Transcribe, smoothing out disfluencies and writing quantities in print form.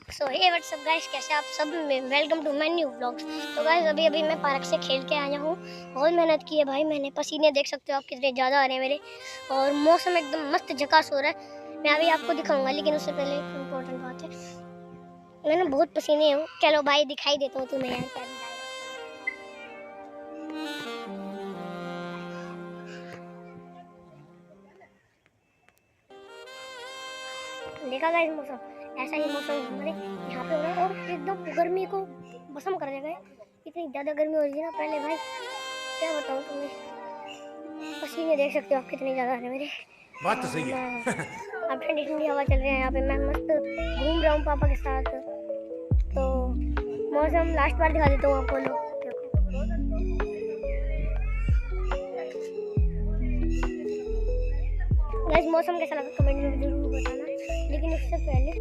सो हे WhatsApp guys, कैसे आप सब। Welcome to my new vlogs. तो गाइस अभी अभी मैं पार्क से खेल के आया हूँ। बहुत मेहनत की है भाई मैंने, पसीने देख सकते हो आप कितने ज़्यादा आ रहे हैं मेरे। और मौसम एकदम मस्त झकास हो रहा है। मैं अभी आपको दिखाऊंगा, लेकिन उससे पहले एक इम्पोर्टेंट बात है। मैंने बहुत पसीने हूँ। चलो भाई दिखाई देता हूँ तुम्हें यार क्या दिखाएगा। देखा गाइस मौसम, ऐसा ही मौसम हमारे यहाँ पे हो रहा है और एकदम गर्मी को भस्म कर देगा। इतनी ज़्यादा गर्मी हो रही है ना, पहले भाई क्या बताऊँ तुम्हें। पसीने देख सकते हो आप कितने ज़्यादा आ रहे हैं मेरे। बात तो सही है। अब ठंडी ठंडी हवा चल रही है यहाँ पे, मैं मस्त घूम रहा हूँ पापा के साथ। तो मौसम लास्ट बार दिखा देता हूँ आपको। लो गाइस, मौसम कैसा लगा कमेंट में जरूर बताना। लेकिन उससे पहले